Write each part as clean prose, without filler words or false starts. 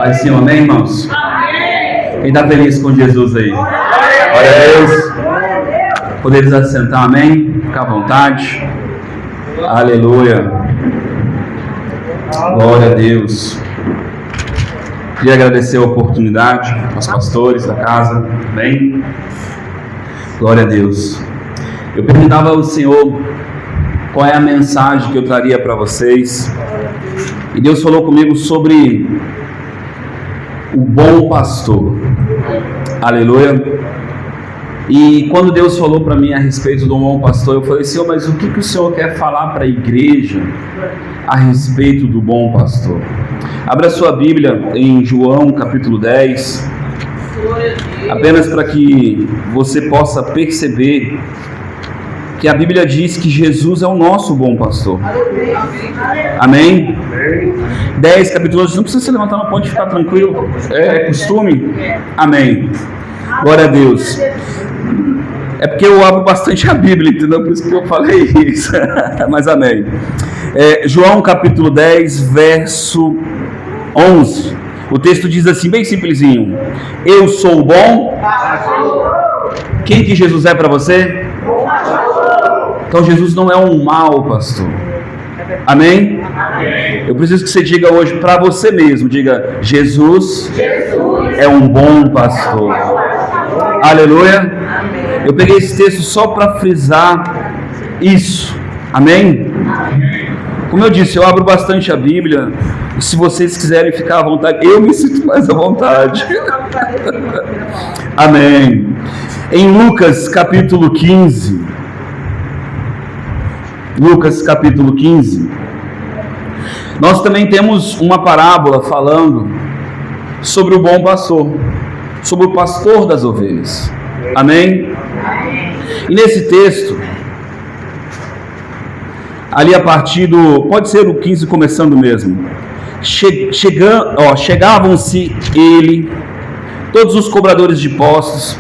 Pai, Senhor, amém, irmãos? Amém. Quem está feliz com Jesus aí? Glória a Deus. Poderes assentar, amém? Fica à vontade. Aleluia. Glória a Deus. Queria agradecer a oportunidade aos pastores da casa, amém? Glória a Deus. Eu perguntava ao Senhor qual é a mensagem que eu traria para vocês. E Deus falou comigo sobre o bom pastor. Aleluia. E quando Deus falou para mim a respeito do bom pastor, eu falei: Senhor, mas o que o Senhor quer falar para a igreja a respeito do bom pastor? Abra sua Bíblia em João capítulo 10, apenas para que você possa perceber que a Bíblia diz que Jesus é o nosso bom pastor. Amém? 10 capítulos, não precisa se levantar, não pode ficar tranquilo. É costume? Amém. Glória a Deus. É porque eu abro bastante a Bíblia, entendeu? Por isso que eu falei isso. Mas amém. João capítulo 10, verso 11. O texto diz assim, bem simplesinho: eu sou o bom pastor. Quem que Jesus é para você? Então Jesus não é um mau pastor. Amém? Amém. Eu preciso que você diga hoje para você mesmo, diga: Jesus é um bom pastor. Aleluia. Amém. Eu peguei esse texto só para frisar isso. Amém? Como eu disse, eu abro bastante a Bíblia. E se vocês quiserem ficar à vontade, eu me sinto mais à vontade. Amém. Em Lucas capítulo 15. Lucas capítulo 15. Nós também temos uma parábola falando sobre o bom pastor, sobre o pastor das ovelhas. Amém? E nesse texto, ali a partir do, pode ser o 15 começando mesmo, chegavam-se ele, todos os cobradores de impostos,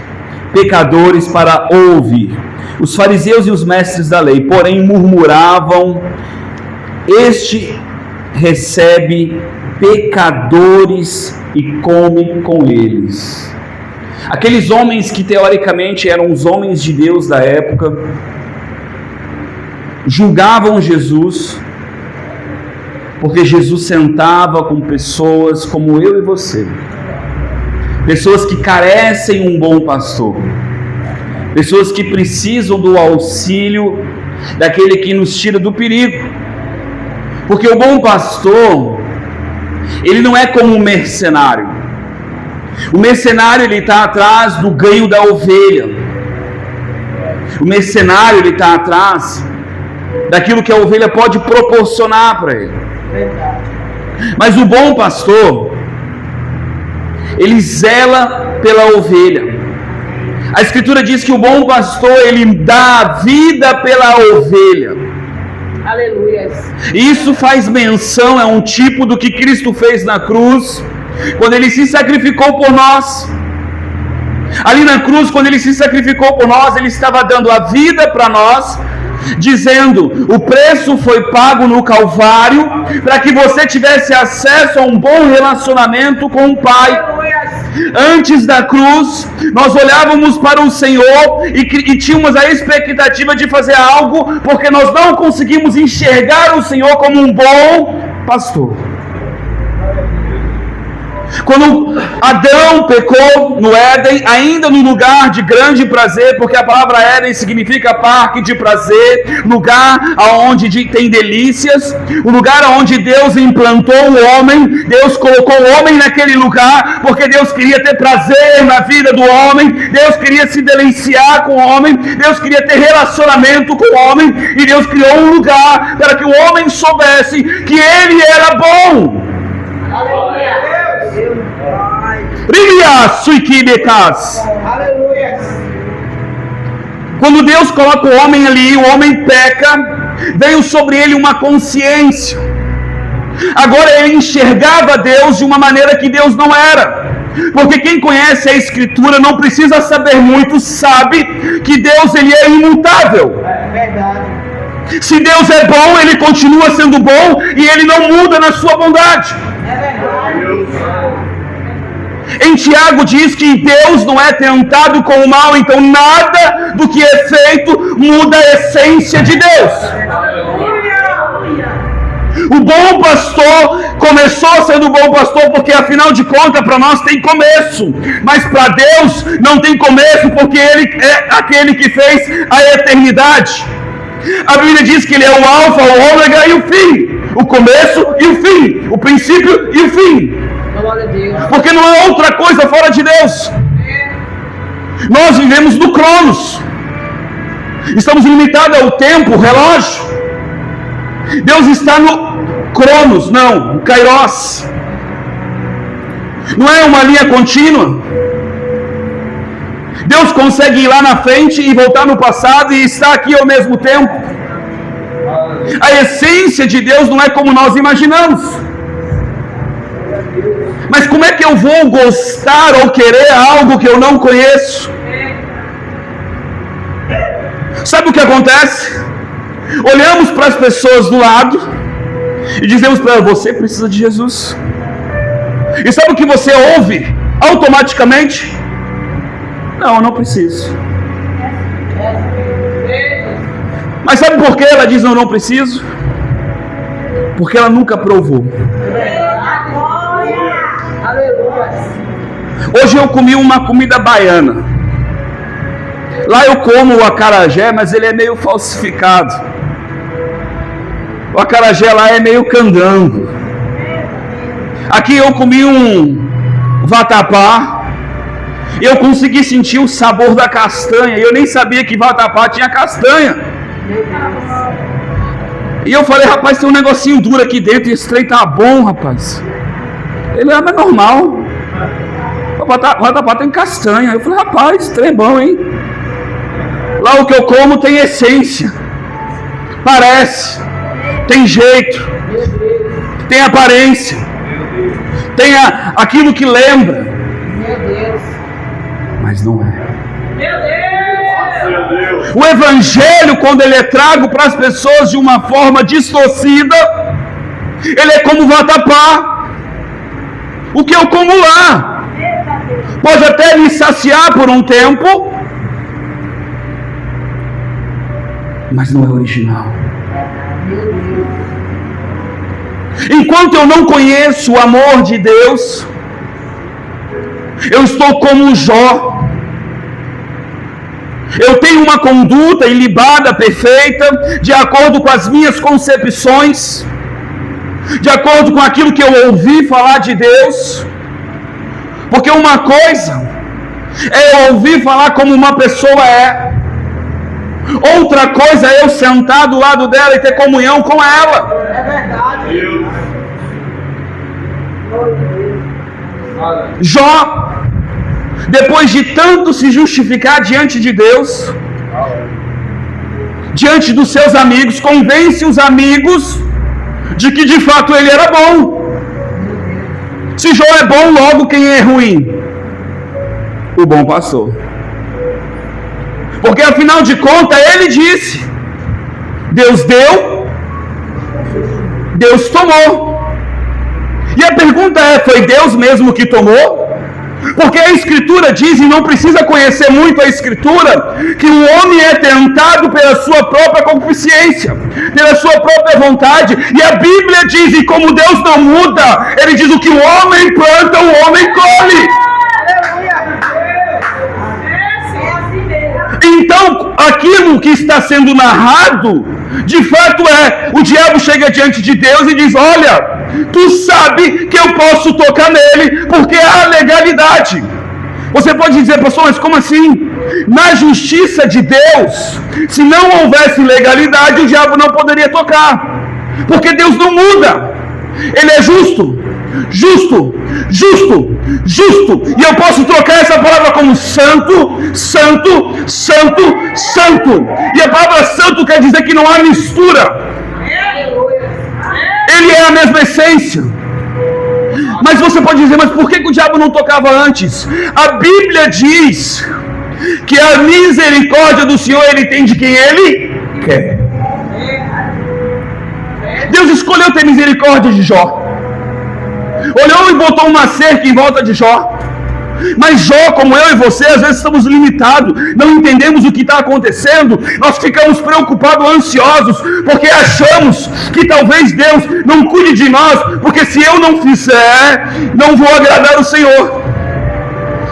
pecadores, para ouvir. Os fariseus e os mestres da lei, porém, murmuravam: este recebe pecadores e come com eles. Aqueles homens que teoricamente eram os homens de Deus da época, julgavam Jesus, porque Jesus sentava com pessoas como eu e você, pessoas que carecem um bom pastor, pessoas que precisam do auxílio daquele que nos tira do perigo. Porque o bom pastor, ele não é como um mercenário. O mercenário, ele está atrás do ganho da ovelha. O mercenário, ele está atrás daquilo que a ovelha pode proporcionar para ele. Mas o bom pastor, ele zela pela ovelha. A Escritura diz que o bom pastor, ele dá a vida pela ovelha. Aleluia. Isso faz menção, é um tipo do que Cristo fez na cruz, quando ele se sacrificou por nós. Ali na cruz, quando ele se sacrificou por nós, ele estava dando a vida para nós, dizendo: o preço foi pago no Calvário, para que você tivesse acesso a um bom relacionamento com o Pai. Antes da cruz, nós olhávamos para o Senhor e tínhamos a expectativa de fazer algo, porque nós não conseguimos enxergar o Senhor como um bom pastor. Quando Adão pecou no Éden, ainda no lugar de grande prazer, porque a palavra Éden significa parque de prazer, lugar onde tem delícias, o lugar onde Deus implantou o homem. Deus colocou o homem naquele lugar, porque Deus queria ter prazer na vida do homem, Deus queria se deliciar com o homem, Deus queria ter relacionamento com o homem, e Deus criou um lugar para que o homem soubesse que ele era bom. Aleluia. Quando Deus coloca o homem ali, o homem peca, veio sobre ele uma consciência. Agora ele enxergava Deus de uma maneira que Deus não era. Porque quem conhece a Escritura não precisa saber muito, sabe que Deus, ele é imutável. É verdade. Se Deus é bom, ele continua sendo bom e ele não muda na sua bondade. É verdade. Em Tiago diz que Deus não é tentado com o mal, então nada do que é feito muda a essência de Deus. O bom pastor começou sendo bom pastor porque, afinal de contas, para nós tem começo, mas para Deus não tem começo, porque Ele é aquele que fez a eternidade. A Bíblia diz que Ele é o alfa, o ômega e o fim, o começo e o fim, o princípio e o fim, porque não há outra coisa fora de Deus. Nós vivemos no Cronos, estamos limitados ao tempo, relógio. Deus está no Cronos, não, no Kairos. Não é uma linha contínua. Deus consegue ir lá na frente e voltar no passado e estar aqui ao mesmo tempo. A essência de Deus não é como nós imaginamos. Mas como é que eu vou gostar ou querer algo que eu não conheço? Sabe o que acontece? Olhamos para as pessoas do lado e dizemos para elas: você precisa de Jesus. E sabe o que você ouve automaticamente? Não, eu não preciso. Mas sabe por que ela diz eu não preciso? Porque ela nunca provou. Hoje eu comi uma comida baiana. Lá eu como o acarajé, mas ele é meio falsificado. O acarajé lá é meio candango. Aqui eu comi um vatapá. Eu consegui sentir o sabor da castanha. Eu nem sabia que vatapá tinha castanha. E eu falei: rapaz, tem um negocinho duro aqui dentro. E esse trem tá bom, rapaz. Ele é normal. O vatapá tem castanha. Eu falei: rapaz, esse trem é bom, hein? Lá o que eu como tem essência. Parece. Tem jeito. Tem aparência. Tem aquilo que lembra. Mas não é. O Evangelho, quando ele é trago para as pessoas de uma forma distorcida, ele é como vatapá. O que eu como lá pode até me saciar por um tempo, mas não é original. Enquanto eu não conheço o amor de Deus, eu estou como Jó. Eu tenho uma conduta ilibada, perfeita, de acordo com as minhas concepções, de acordo com aquilo que eu ouvi falar de Deus. Porque uma coisa é eu ouvir falar como uma pessoa é, outra coisa é eu sentar do lado dela e ter comunhão com ela. É verdade. Jó, depois de tanto se justificar diante de Deus, diante dos seus amigos, convence os amigos de que de fato ele era bom. Se Jó é bom, logo quem é ruim? O bom pastor. Porque afinal de contas ele disse: Deus deu, Deus tomou. E a pergunta é: foi Deus mesmo que tomou? Porque a Escritura diz, e não precisa conhecer muito a Escritura, que o homem é tentado pela sua própria concupiscência, pela sua própria vontade. E a Bíblia diz, e como Deus não muda, ele diz: o que o homem planta, o homem colhe. Então, aquilo que está sendo narrado, de fato o diabo chega diante de Deus e diz: olha, tu sabe que eu posso tocar nele, porque há legalidade. Você pode dizer: pastor, mas como assim? Na justiça de Deus, se não houvesse legalidade, o diabo não poderia tocar, porque Deus não muda. Ele é justo, justo, justo, justo. E eu posso trocar essa palavra como santo, santo, santo, santo. E a palavra santo quer dizer que não há mistura. Ele é a mesma essência. Mas você pode dizer: mas por que o diabo não tocava antes? A Bíblia diz que a misericórdia do Senhor ele tem de quem ele quer. Deus escolheu ter misericórdia de Jó. Olhou e botou uma cerca em volta de Jó. Mas Jó, como eu e você, às vezes estamos limitados, não entendemos o que está acontecendo, nós ficamos preocupados, ansiosos, porque achamos que talvez Deus não cuide de nós, porque se eu não fizer, não vou agradar o Senhor.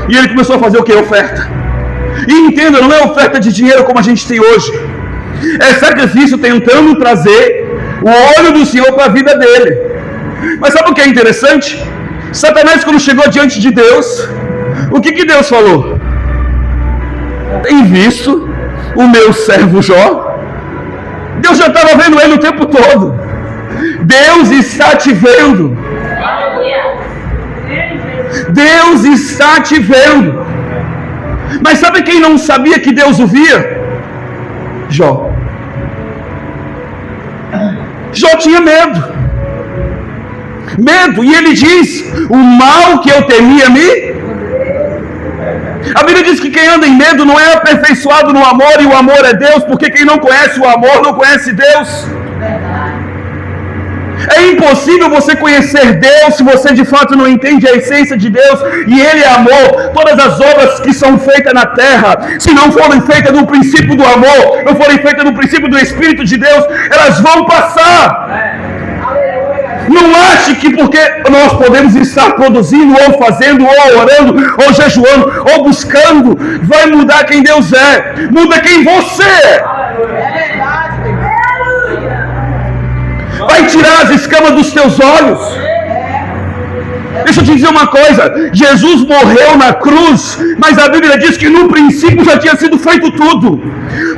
E ele começou a fazer o que? Oferta. E entenda, não é oferta de dinheiro como a gente tem hoje, é sacrifício tentando trazer o olho do Senhor para a vida dele. Mas sabe o que é interessante? Satanás, quando chegou diante de Deus, o que Deus falou? Tem visto o meu servo Jó? Deus já estava vendo ele o tempo todo. Deus está te vendo. Deus está te vendo. Mas sabe quem não sabia que Deus o via? Jó. Jó tinha medo. E ele diz: o mal que eu temia a Bíblia diz que quem anda em medo não é aperfeiçoado no amor, e o amor é Deus, porque quem não conhece o amor não conhece Deus. É impossível você conhecer Deus se você de fato não entende a essência de Deus, e Ele é amor. Todas as obras que são feitas na terra, se não forem feitas no princípio do amor, não forem feitas no princípio do Espírito de Deus, elas vão passar. Não ache que porque nós podemos estar produzindo, ou fazendo, ou orando, ou jejuando, ou buscando, vai mudar quem Deus é. Muda quem você é. Vai tirar as escamas dos teus olhos. Deixa eu te dizer uma coisa: Jesus morreu na cruz, mas a Bíblia diz que no princípio já tinha sido feito tudo.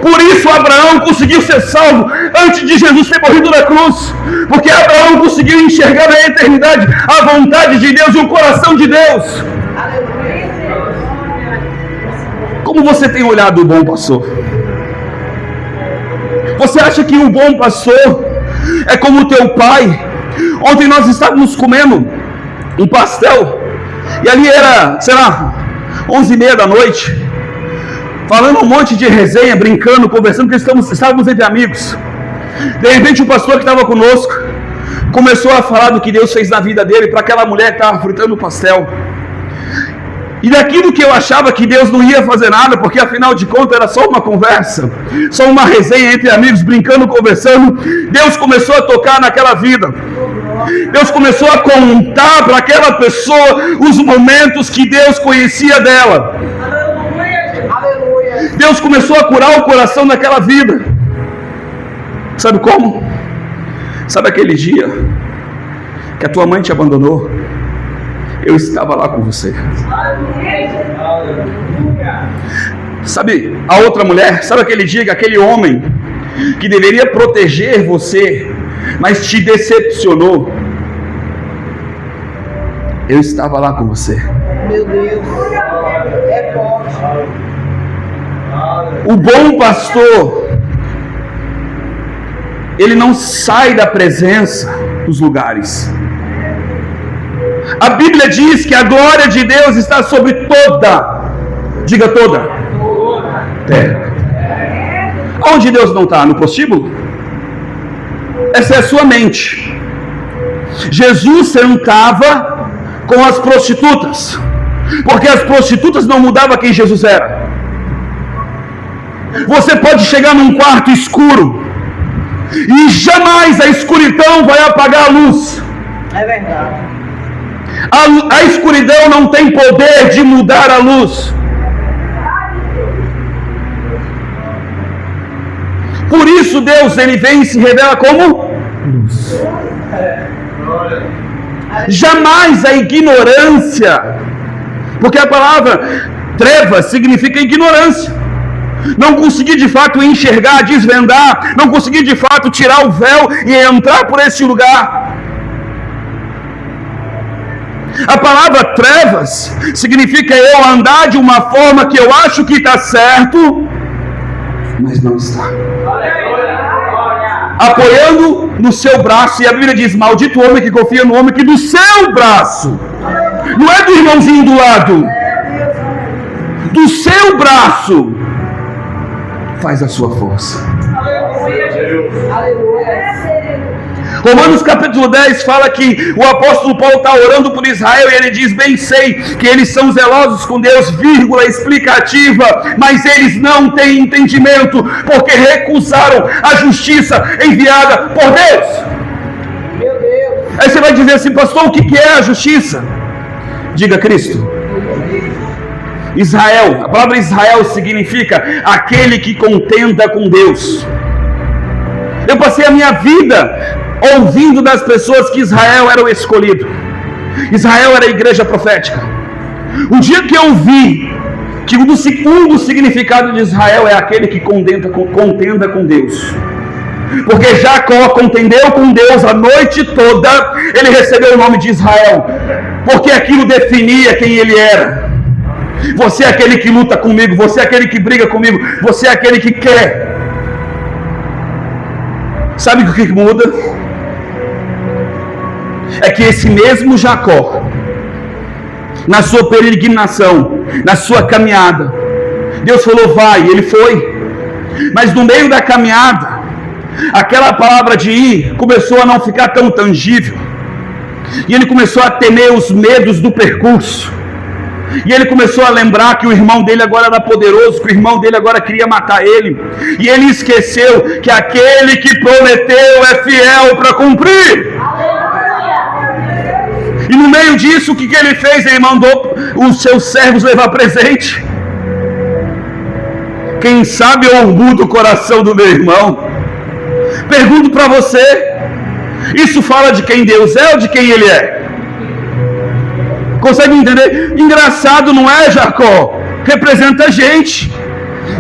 Por isso Abraão conseguiu ser salvo antes de Jesus ter morrido na cruz, porque Abraão conseguiu enxergar na eternidade a vontade de Deus e o coração de Deus. Como você tem olhado o bom pastor? Você acha que o bom pastor é como o teu pai? Ontem nós estávamos comendo um pastel, e ali era, sei lá, 11h30 da noite, falando um monte de resenha, brincando, conversando, porque estávamos entre amigos. De repente o pastor que estava conosco começou a falar do que Deus fez na vida dele para aquela mulher que estava fritando o pastel. E daquilo que eu achava que Deus não ia fazer nada, porque afinal de contas era só uma conversa, só uma resenha entre amigos, brincando, conversando, Deus começou a tocar naquela vida. Deus começou a contar para aquela pessoa os momentos que Deus conhecia dela. Deus começou a curar o coração daquela vida. Sabe como? Sabe aquele dia que a tua mãe te abandonou? Eu estava lá com você. Sabe a outra mulher? Sabe aquele dia que aquele homem que deveria proteger você, mas te decepcionou? Eu estava lá com você. Meu Deus, é forte. O bom pastor, ele não sai da presença dos lugares. A Bíblia diz que a glória de Deus está sobre toda, diga toda, terra. Onde Deus não está? No prostíbulo? Essa é a sua mente. Jesus sentava com as prostitutas, porque as prostitutas não mudavam quem Jesus era. Você pode chegar num quarto escuro e jamais a escuridão vai apagar a luz. É verdade. A escuridão não tem poder de mudar a luz. Por isso Deus, ele vem e se revela como luz. Jamais a ignorância, porque a palavra trevas significa ignorância. Não conseguir de fato enxergar, desvendar, não conseguir de fato tirar o véu e entrar por esse lugar. A palavra trevas significa eu andar de uma forma que eu acho que está certo, mas não está. Apoiando no seu braço, e a Bíblia diz: maldito o homem que confia no homem que do seu braço, não é do irmãozinho do lado, do seu braço faz a sua força. Romanos capítulo 10 fala que o apóstolo Paulo está orando por Israel e ele diz: bem sei que eles são zelosos com Deus, vírgula, explicativa, mas eles não têm entendimento, porque recusaram a justiça enviada por Deus. Meu Deus. Aí você vai dizer assim: pastor, o que é a justiça? Diga: Cristo. Israel, a palavra Israel significa aquele que contenda com Deus. Eu passei a minha vida ouvindo das pessoas que Israel era o escolhido, Israel era a igreja profética. O dia que eu vi que um dos significados de Israel é aquele que contenda com Deus, porque Jacó contendeu com Deus a noite toda, ele recebeu o nome de Israel, porque aquilo definia quem ele era. Você é aquele que luta comigo, você é aquele que briga comigo, você é aquele que quer. Sabe o que muda? É que esse mesmo Jacó, na sua peregrinação, na sua caminhada, Deus falou: vai, ele foi. Mas no meio da caminhada, aquela palavra de ir começou a não ficar tão tangível, e ele começou a temer os medos do percurso. E ele começou a lembrar que o irmão dele agora era poderoso, que o irmão dele agora queria matar ele. E ele esqueceu que aquele que prometeu é fiel para cumprir. E no meio disso, o que ele fez? Ele mandou os seus servos levar presente. Quem sabe eu mudo o coração do meu irmão. Pergunto para você: isso fala de quem Deus é ou de quem Ele é? Consegue entender? Engraçado, não é, Jacó? Representa a gente.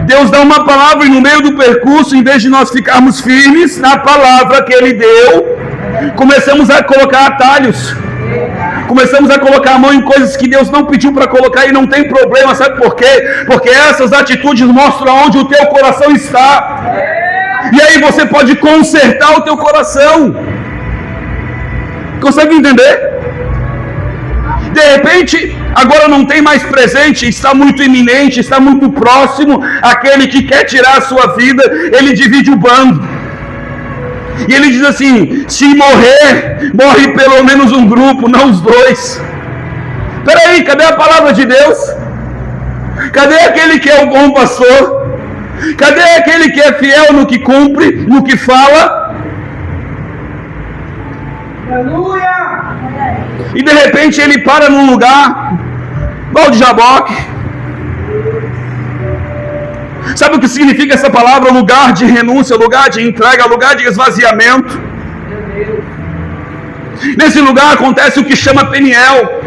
Deus dá uma palavra e no meio do percurso, em vez de nós ficarmos firmes na palavra que Ele deu, começamos a colocar atalhos. Começamos a colocar a mão em coisas que Deus não pediu para colocar, e não tem problema. Sabe por quê? Porque essas atitudes mostram onde o teu coração está. E aí você pode consertar o teu coração. Consegue entender? De repente, agora não tem mais presente, está muito iminente, está muito próximo. Aquele que quer tirar a sua vida, ele divide o bando. E ele diz assim: se morrer, morre pelo menos um grupo, não os dois. Peraí, cadê a palavra de Deus? Cadê aquele que é o bom pastor? Cadê aquele que é fiel no que cumpre, no que fala? Aleluia! E de repente ele para num lugar, Val de Jaboque. Sabe o que significa essa palavra? Lugar de renúncia, lugar de entrega, lugar de esvaziamento. Nesse lugar acontece o que chama Peniel.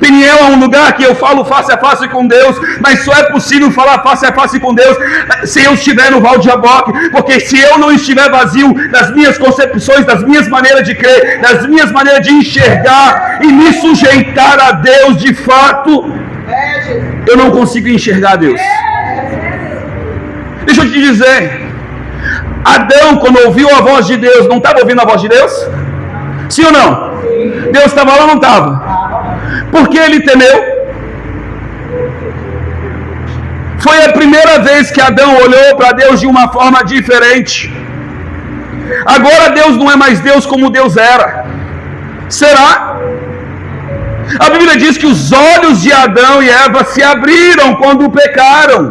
Peniel é um lugar que eu falo face a face com Deus, mas só é possível falar face a face com Deus se eu estiver no Val de Jaboque, porque se eu não estiver vazio das minhas concepções, das minhas maneiras de crer, das minhas maneiras de enxergar e me sujeitar a Deus de fato, eu não consigo enxergar Deus. Deixa eu te dizer, Adão, quando ouviu a voz de Deus, não estava ouvindo a voz de Deus? Sim ou não? Deus estava lá ou não estava? Por que ele temeu? Foi a primeira vez que Adão olhou para Deus de uma forma diferente. Agora Deus não é mais Deus como Deus era. Será? A Bíblia diz que os olhos de Adão e Eva se abriram quando pecaram,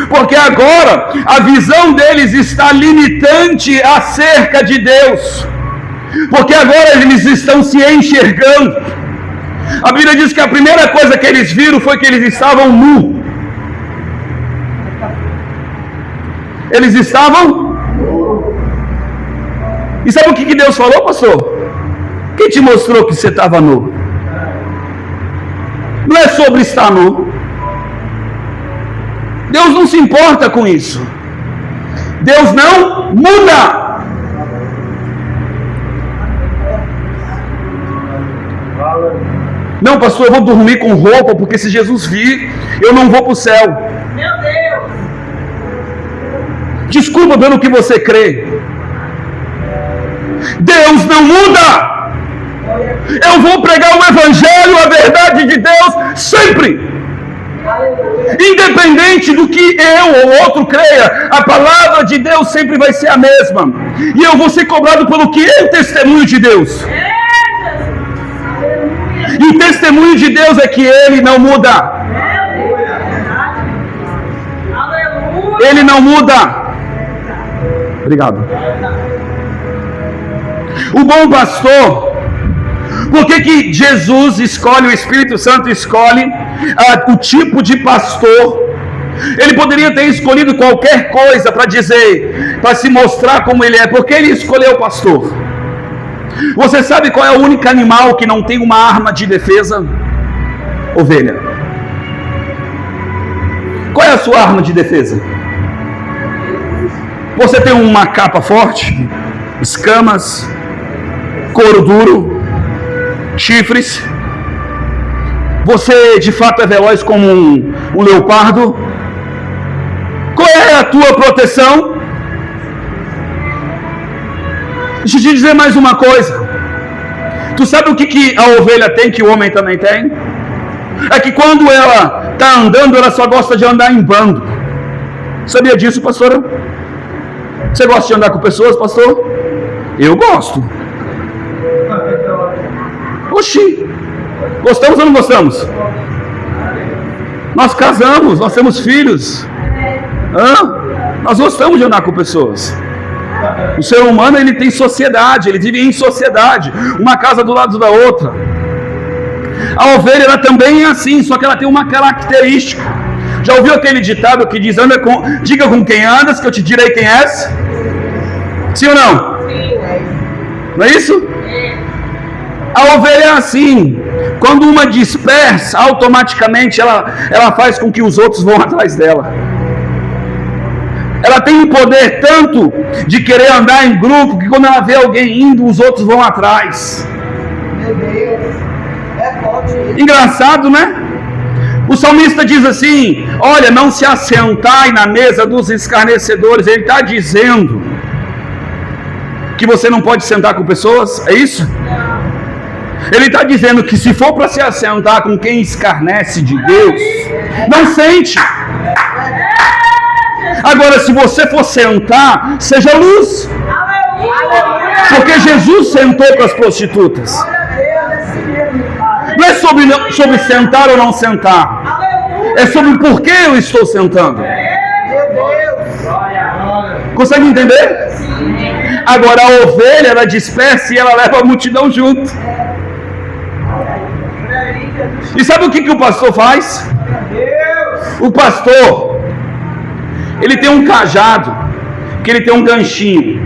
porque agora a visão deles está limitante acerca de Deus, porque agora eles estão se enxergando. A Bíblia diz que a primeira coisa que eles viram foi que eles estavam nus. Eles estavam. E sabe o que Deus falou, pastor? Quem te mostrou que você estava nu? Não é sobre estar nu. Deus não se importa com isso. Deus não muda. Não, pastor, eu vou dormir com roupa, porque se Jesus vir, eu não vou para o céu. Meu Deus! Desculpa pelo que você crê. Deus não muda. Eu vou pregar o Evangelho, a verdade de Deus, sempre. Independente do que eu ou outro creia, a palavra de Deus sempre vai ser a mesma. E eu vou ser cobrado pelo que é o testemunho de Deus. E o testemunho de Deus é que Ele não muda. Ele não muda. Obrigado. O bom pastor, por que Jesus escolhe, o Espírito Santo escolhe o tipo de pastor? Ele poderia ter escolhido qualquer coisa para dizer, para se mostrar como ele é. Porque ele escolheu o pastor. Você sabe qual é o único animal que não tem uma arma de defesa? Ovelha. Qual é a sua arma de defesa? Você tem uma capa forte, escamas, couro duro, chifres. Você de fato é veloz como um leopardo. Qual é a tua proteção? Deixa eu te dizer mais uma coisa. Tu sabe o que a ovelha tem que o homem também tem? É que quando ela está andando, ela só gosta de andar em bando. Sabia disso, pastora? Você gosta de andar com pessoas, pastor? Eu gosto. Oxi, gostamos ou não gostamos? Nós casamos, nós temos filhos. Nós gostamos de andar com pessoas. O ser humano, ele tem sociedade, ele vive em sociedade, uma casa do lado da outra. A ovelha, ela também é assim, só que ela tem uma característica. Já ouviu aquele ditado que diz, diga com quem andas, que eu te direi quem és? Sim ou não? Não é isso? A ovelha é assim. Quando uma dispersa, automaticamente ela faz com que os outros vão atrás dela. Ela tem o poder tanto de querer andar em grupo, que quando ela vê alguém indo, os outros vão atrás. Meu Deus, é forte. Engraçado, né? O salmista diz assim, olha, não se assentai na mesa dos escarnecedores. Ele está dizendo que você não pode sentar com pessoas, é isso? Ele está dizendo que se for para se assentar com quem escarnece de Deus, não sente. Agora, se você for sentar, seja luz. Porque Jesus sentou com as prostitutas. Não é sobre sentar ou não sentar. É sobre por que eu estou sentando. Consegue entender? Agora, a ovelha, ela dispersa e ela leva a multidão junto. E sabe o que o pastor faz? O pastor, ele tem um cajado, que ele tem um ganchinho.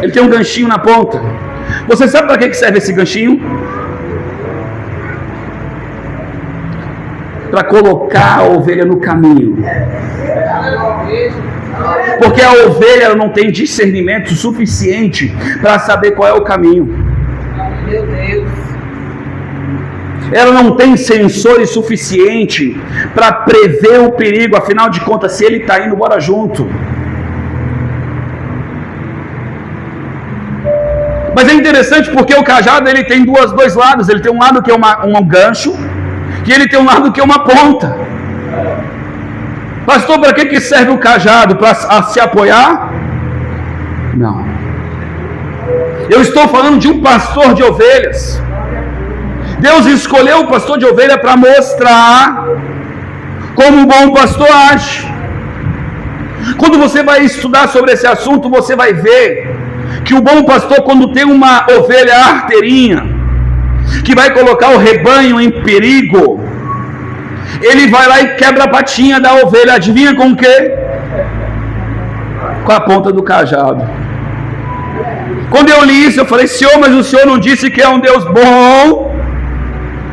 Ele tem um ganchinho na ponta. Você sabe para que serve esse ganchinho? Para colocar a ovelha no caminho. Porque a ovelha ela não tem discernimento suficiente para saber qual é o caminho. Meu Deus. Ela não tem sensores suficiente para prever o perigo. Afinal de contas, se ele está indo, bora junto. Mas é interessante porque o cajado ele tem dois lados. Ele tem um lado que é um gancho e ele tem um lado que é uma ponta. Pastor, para que serve o cajado? Para se apoiar? Não. Eu estou falando de um pastor de ovelhas. Deus escolheu o pastor de ovelha para mostrar como um bom pastor age. Quando você vai estudar sobre esse assunto, você vai ver que o bom pastor, quando tem uma ovelha arteirinha, que vai colocar o rebanho em perigo, ele vai lá e quebra a patinha da ovelha. Adivinha com o quê? Com a ponta do cajado. Quando eu li isso, eu falei, Senhor, mas o Senhor não disse que é um Deus bom?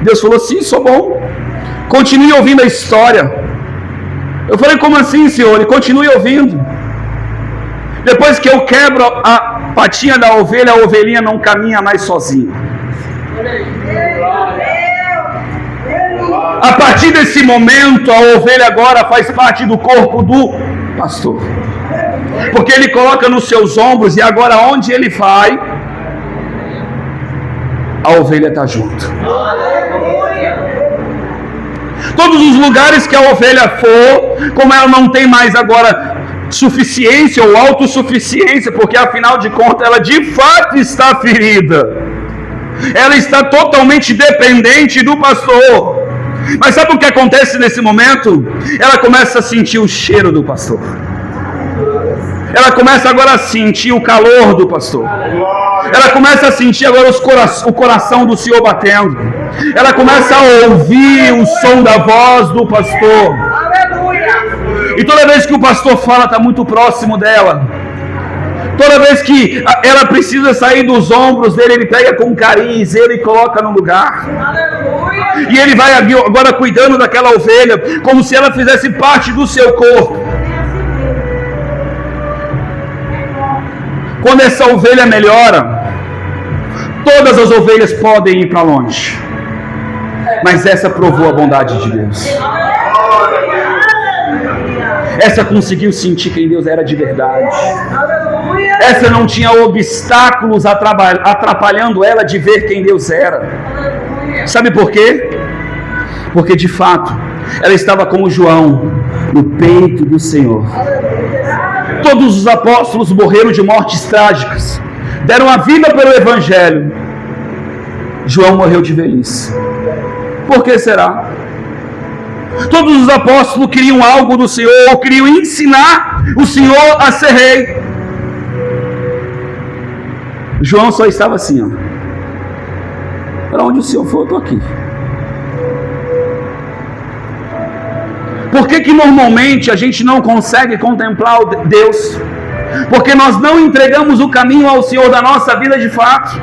Deus falou, sim, sou bom. Continue ouvindo a história. Eu falei, como assim, Senhor? Ele continue ouvindo. Depois que eu quebro a patinha da ovelha, a ovelhinha não caminha mais sozinha. A partir desse momento, a ovelha agora faz parte do corpo do pastor. Porque ele coloca nos seus ombros e agora onde ele vai, a ovelha está junto. Todos os lugares que a ovelha for, como ela não tem mais agora suficiência ou autossuficiência, porque afinal de contas ela de fato está ferida. Ela está totalmente dependente do pastor. Mas sabe o que acontece nesse momento? Ela começa a sentir o cheiro do pastor. Ela começa agora a sentir o calor do pastor. Ela começa a sentir agora o coração do Senhor batendo. Ela começa a ouvir o som da voz do pastor. E toda vez que o pastor fala, está muito próximo dela. Toda vez que ela precisa sair dos ombros dele, ele pega com carinho e coloca no lugar. E ele vai agora cuidando daquela ovelha, como se ela fizesse parte do seu corpo. Quando essa ovelha melhora, todas as ovelhas podem ir para longe. Mas essa provou a bondade de Deus. Essa conseguiu sentir quem Deus era de verdade. Essa não tinha obstáculos atrapalhando ela de ver quem Deus era. Sabe por quê? Porque de fato ela estava como João no peito do Senhor. Todos os apóstolos morreram de mortes trágicas, deram a vida pelo Evangelho. João morreu de velhice. Por que será? Todos os apóstolos queriam algo do Senhor, queriam ensinar o Senhor a ser rei. João só estava assim, ó. Para onde o Senhor for, eu estou aqui. Por que normalmente a gente não consegue contemplar Deus? Porque nós não entregamos o caminho ao Senhor da nossa vida de fato.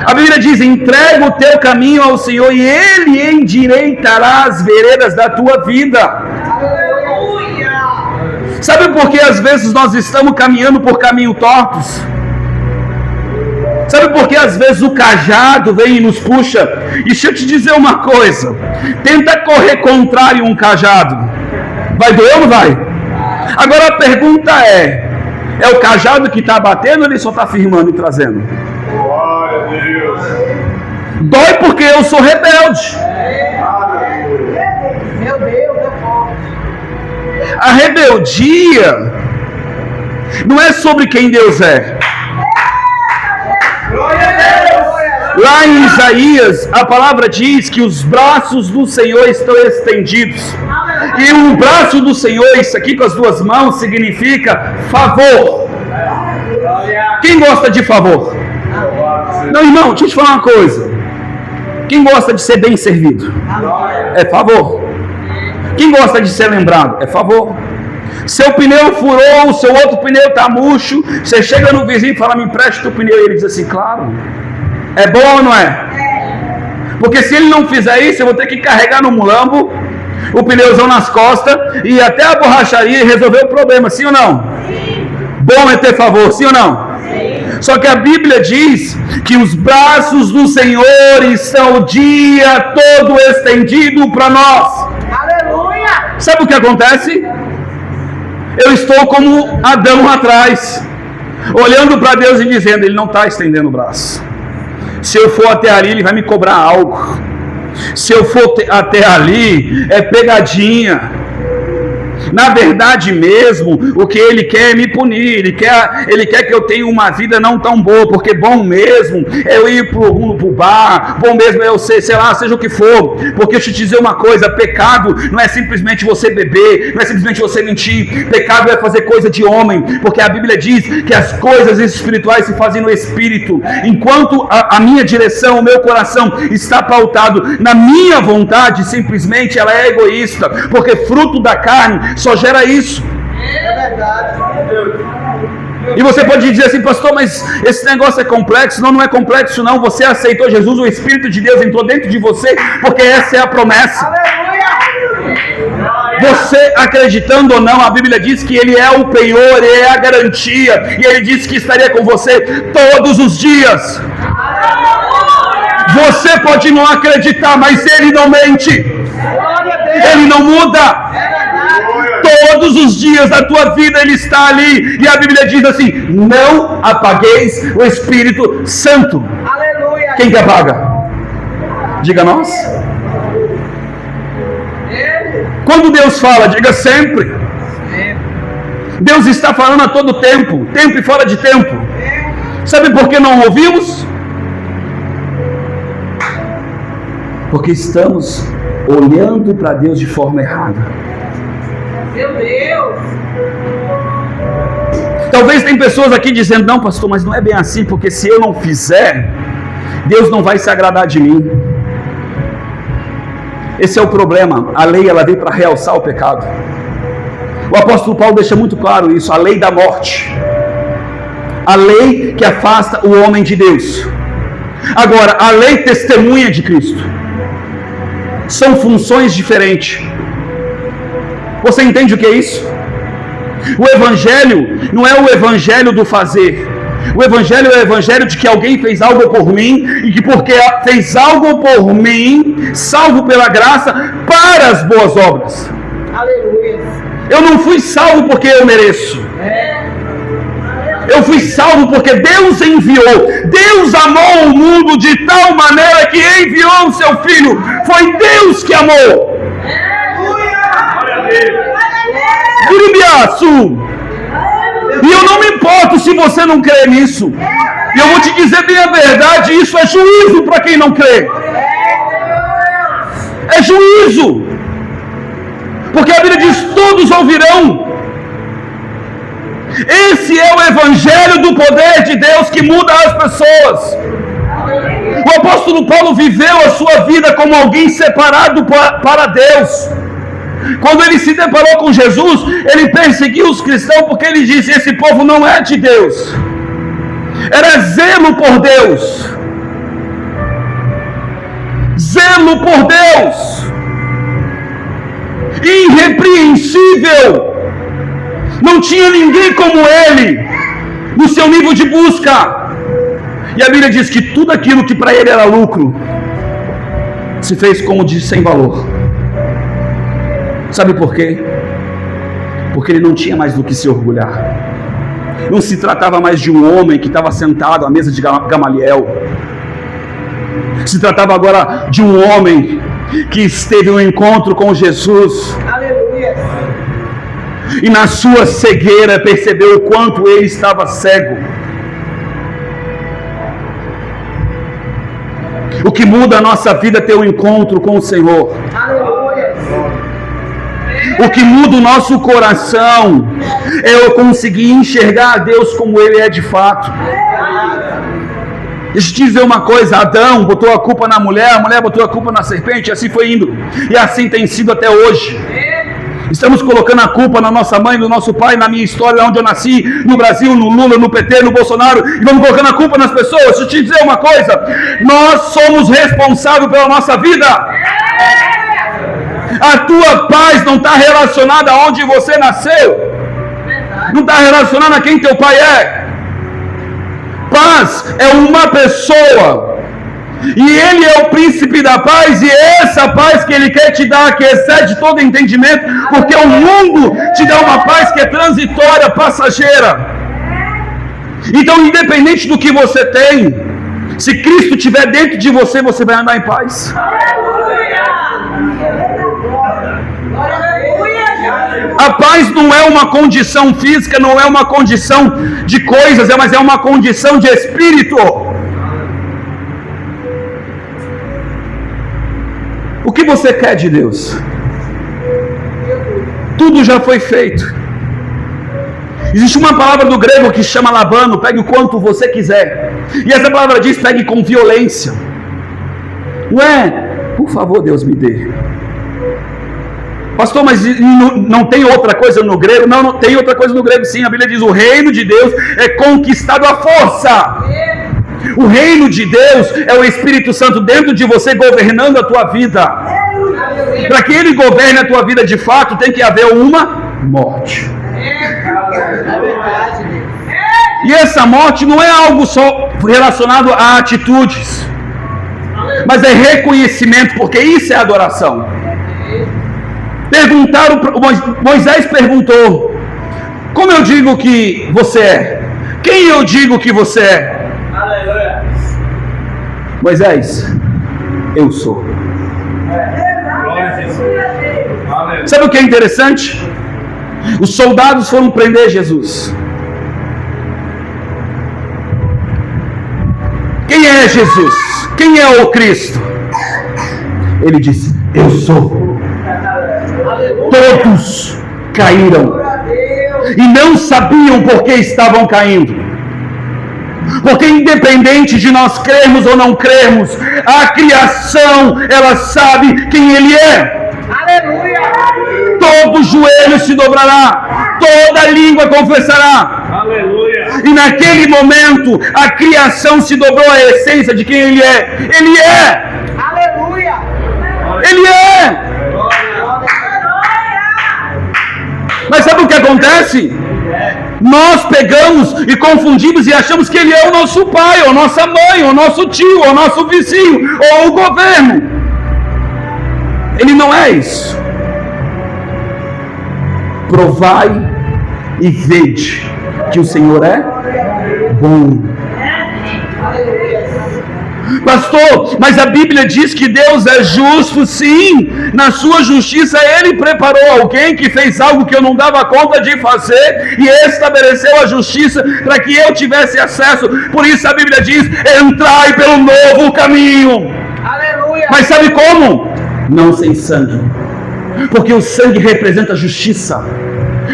A Bíblia diz: entrega o teu caminho ao Senhor e Ele endireitará as veredas da tua vida. Sabe por que às vezes nós estamos caminhando por caminhos tortos? Sabe por que às vezes o cajado vem e nos puxa? E deixa eu te dizer uma coisa: tenta correr contrário um cajado, vai doer ou não vai? Agora a pergunta é o cajado que está batendo ou ele só está firmando e trazendo? Glória a Deus. Dói porque eu sou rebelde. Meu Deus, é forte. A rebeldia não é sobre quem Deus é. Lá em Isaías, a palavra diz que os braços do Senhor estão estendidos. E o braço do Senhor, isso aqui com as duas mãos, significa favor. Quem gosta de favor? Não, irmão, deixa eu te falar uma coisa. Quem gosta de ser bem servido? É favor. Quem gosta de ser lembrado? É favor. Seu pneu furou, o seu outro pneu está murcho. Você chega no vizinho e fala: me empresta o pneu. E ele diz assim: claro. É bom ou não é? Porque se ele não fizer isso, eu vou ter que carregar no mulambo, o pneuzão nas costas, e ir até a borracharia e resolver o problema, sim ou não? Sim. Bom é ter favor, sim ou não? Sim. Só que a Bíblia diz que os braços do Senhor estão o dia todo estendido para nós. Aleluia! Sabe o que acontece? Eu estou como Adão atrás, olhando para Deus e dizendo: Ele não está estendendo o braço. Se eu for até ali, Ele vai me cobrar algo. Se eu for até ali, é pegadinha. Na verdade mesmo, o que Ele quer é me punir. Ele quer que eu tenha uma vida não tão boa. Porque bom mesmo é eu ir pro bar, bom mesmo é eu ser, sei lá, seja o que for. Porque deixa eu te dizer uma coisa: pecado não é simplesmente você beber, não é simplesmente você mentir. Pecado é fazer coisa de homem. Porque a Bíblia diz que as coisas espirituais se fazem no Espírito. Enquanto a minha direção, o meu coração está pautado na minha vontade, simplesmente ela é egoísta. Porque fruto da carne só gera isso. É verdade. E você pode dizer assim: pastor, mas esse negócio é complexo. Não, não é complexo não. Você aceitou Jesus, o Espírito de Deus entrou dentro de você, porque essa é a promessa. Aleluia! Você acreditando ou não, a Bíblia diz que Ele é o penhor, Ele é a garantia, e Ele disse que estaria com você todos os dias. Você pode não acreditar, mas Ele não mente. Ele não muda. Todos os dias da tua vida Ele está ali. E a Bíblia diz assim: não apagueis o Espírito Santo. Aleluia. Quem que apaga? Diga nós. Quando Deus fala, diga sempre. Deus está falando a todo tempo, tempo e fora de tempo. Sabe por que não ouvimos? Porque estamos olhando para Deus de forma errada. Meu Deus! Talvez tem pessoas aqui dizendo, não pastor, mas não é bem assim, porque se eu não fizer, Deus não vai se agradar de mim. Esse é o problema. A lei, ela veio para realçar o pecado. O apóstolo Paulo deixa muito claro isso, a lei da morte. A lei que afasta o homem de Deus. Agora, a lei testemunha de Cristo. São funções diferentes. Você entende o que é isso? O evangelho não é o evangelho do fazer. O evangelho é o evangelho de que alguém fez algo por mim e que porque fez algo por mim, salvo pela graça, para as boas obras. Aleluia! Eu não fui salvo porque eu mereço. Eu fui salvo porque Deus enviou. Deus amou o mundo de tal maneira que enviou o seu Filho. Foi Deus que amou. E eu não me importo se você não crê nisso. E eu vou te dizer bem a verdade, isso é juízo para quem não crê. É juízo. Porque a Bíblia diz, todos ouvirão. Esse é o evangelho do poder de Deus que muda as pessoas. O apóstolo Paulo viveu a sua vida como alguém separado para Deus. Quando ele se deparou com Jesus, ele perseguiu os cristãos porque ele disse, esse povo não é de Deus. Era zelo por Deus. Zelo por Deus. Irrepreensível. Não tinha ninguém como ele no seu nível de busca. E a Bíblia diz que tudo aquilo que para ele era lucro se fez como de sem valor. Sabe por quê? Porque ele não tinha mais do que se orgulhar. Não se tratava mais de um homem que estava sentado à mesa de Gamaliel. Se tratava agora de um homem que esteve no encontro com Jesus. Aleluia! E na sua cegueira percebeu o quanto ele estava cego. O que muda a nossa vida é ter um encontro com o Senhor. Aleluia! O que muda o nosso coração é eu conseguir enxergar a Deus como Ele é de fato. Deixa eu te dizer uma coisa, Adão botou a culpa na mulher, a mulher botou a culpa na serpente, e assim foi indo. E assim tem sido até hoje. Estamos colocando a culpa na nossa mãe, no nosso pai, na minha história, onde eu nasci, no Brasil, no Lula, no PT, no Bolsonaro, e vamos colocando a culpa nas pessoas. Deixa eu te dizer uma coisa, nós somos responsáveis pela nossa vida. A tua paz não está relacionada a onde você nasceu, não está relacionada a quem teu pai é. Paz é uma pessoa. E Ele é o príncipe da paz, e é essa paz que Ele quer te dar, que excede todo entendimento, porque o mundo te dá uma paz que é transitória, passageira. Então, independente do que você tem, se Cristo estiver dentro de você, você vai andar em paz. A paz não é uma condição física, não é uma condição de coisas, mas é uma condição de espírito. O que você quer de Deus? Tudo já foi feito. Existe uma palavra do grego que chama labano, pegue o quanto você quiser. E essa palavra diz, pegue com violência. Não é, por favor, Deus me dê. Pastor, mas não tem outra coisa no grego? Não tem outra coisa no grego sim. A Bíblia diz, o reino de Deus é conquistado à força. O reino de Deus é o Espírito Santo dentro de você governando a tua vida. Para que Ele governe a tua vida de fato, tem que haver uma morte. E essa morte não é algo só relacionado a atitudes, mas é reconhecimento, porque isso é adoração. Moisés perguntou, como eu digo que você é? Quem eu digo que você é? Aleluia. Moisés, eu sou. Sabe o que é interessante? Os soldados foram prender Jesus. Quem é Jesus? Quem é o Cristo? Ele disse: eu sou. Todos caíram e não sabiam por que estavam caindo. Porque independente de nós crermos ou não crermos, a criação, ela sabe quem Ele é. Aleluia! Todo joelho se dobrará, toda língua confessará. Aleluia! E naquele momento, a criação se dobrou à essência de quem Ele é. Ele é! Aleluia! Ele é! Mas sabe o que acontece? Nós pegamos e confundimos e achamos que Ele é o nosso pai, ou nossa mãe, ou nosso tio, ou nosso vizinho, ou o governo. Ele não é isso. Provai e vede que o Senhor é bom. Pastor, mas a Bíblia diz que Deus é justo, sim. Na sua justiça Ele preparou alguém que fez algo que eu não dava conta de fazer e estabeleceu a justiça para que eu tivesse acesso. Por isso a Bíblia diz: entrai pelo novo caminho. Aleluia! Mas sabe como? Não sem sangue, porque o sangue representa a justiça.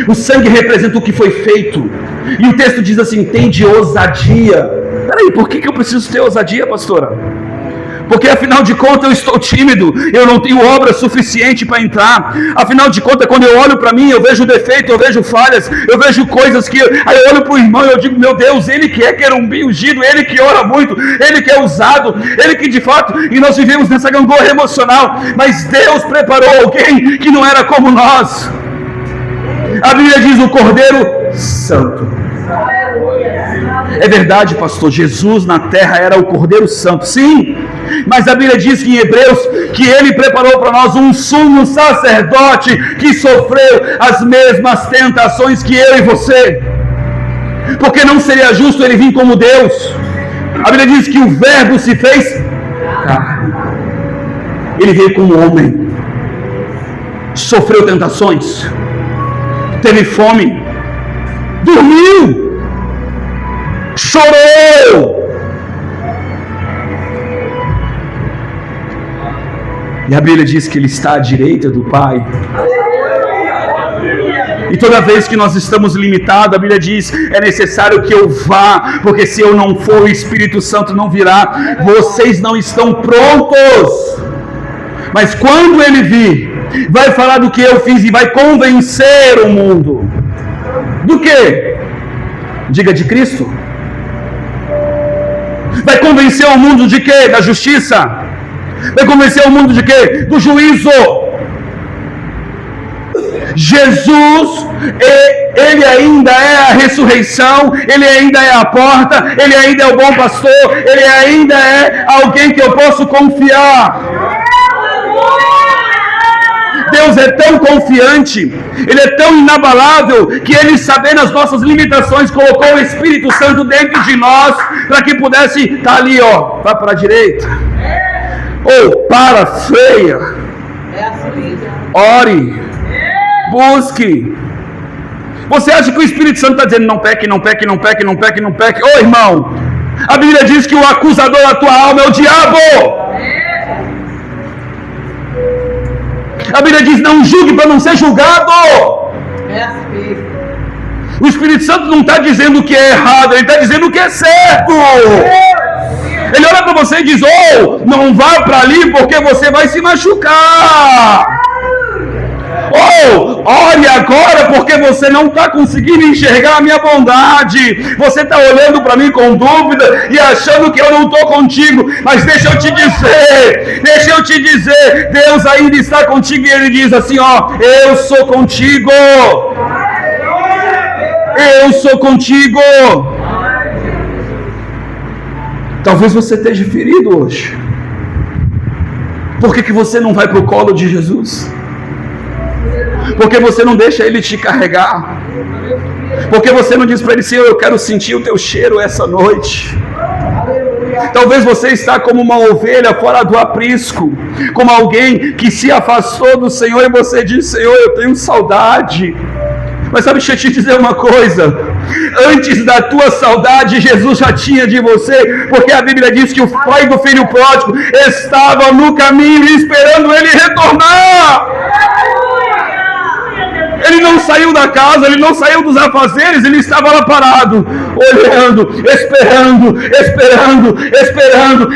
O sangue representa o que foi feito. E o texto diz assim: tende ousadia. Peraí, por que eu preciso ter ousadia, pastora? Porque afinal de contas eu estou tímido, eu não tenho obra suficiente para entrar. Afinal de contas, quando eu olho para mim, eu vejo defeito, eu vejo falhas, eu vejo coisas que... Aí eu olho para o irmão e eu digo: meu Deus, ele que é querubim ungido, ele que ora muito, ele que é usado, ele que de fato... E nós vivemos nessa gangorra emocional, mas Deus preparou alguém que não era como nós. A Bíblia diz: o Cordeiro Santo. É verdade, pastor, Jesus na terra era o Cordeiro Santo, sim, mas a Bíblia diz que em Hebreus, que Ele preparou para nós um sumo sacerdote que sofreu as mesmas tentações que eu e você, porque não seria justo Ele vir como Deus. A Bíblia diz que o Verbo se fez carne, Ele veio como homem, sofreu tentações, teve fome, dormiu, chorou. E a Bíblia diz que Ele está à direita do Pai. E toda vez que nós estamos limitados, a Bíblia diz: é necessário que eu vá, porque se eu não for, o Espírito Santo não virá. Vocês não estão prontos. Mas quando Ele vir, vai falar do que eu fiz e vai convencer o mundo. Do quê? Diga: de Cristo. Vai convencer o mundo de quê? Da justiça. Vai convencer o mundo de quê? Do juízo. Jesus, Ele ainda é a ressurreição, Ele ainda é a porta, Ele ainda é o bom pastor, Ele ainda é alguém que eu posso confiar. Deus é tão confiante, Ele é tão inabalável, que Ele, sabendo as nossas limitações, colocou o Espírito Santo dentro de nós, para que pudesse estar ali, ó, vá para a direita, ou para, freia, ore, busque. Você acha que o Espírito Santo está dizendo: não peque, não peque, não peque, não peque, não peque? Ô irmão, a Bíblia diz que o acusador da tua alma é o diabo. A Bíblia diz: não julgue para não ser julgado. O Espírito Santo não está dizendo o que é errado, ele está dizendo o que é certo. Ele olha para você e diz: oh, não vá para ali porque você vai se machucar. Oh, olhe agora porque você não está conseguindo enxergar a minha bondade. Você está olhando para mim com dúvida e achando que eu não estou contigo. Mas deixa eu te dizer, Deus ainda está contigo. E Ele diz assim: ó, eu sou contigo. Eu sou contigo. Talvez você esteja ferido hoje. Por que você não vai para o colo de Jesus? Porque você não deixa Ele te carregar? Porque você não diz para Ele: Senhor, eu quero sentir o teu cheiro essa noite? Talvez você está como uma ovelha fora do aprisco, como alguém que se afastou do Senhor, e você diz: Senhor, eu tenho saudade. Mas sabe, deixa eu te dizer uma coisa. Antes da tua saudade, Jesus já tinha de você. Porque a Bíblia diz que o pai do filho pródigo estava no caminho esperando ele retornar. Ele não saiu da casa, ele não saiu dos afazeres, ele estava lá parado, olhando, esperando,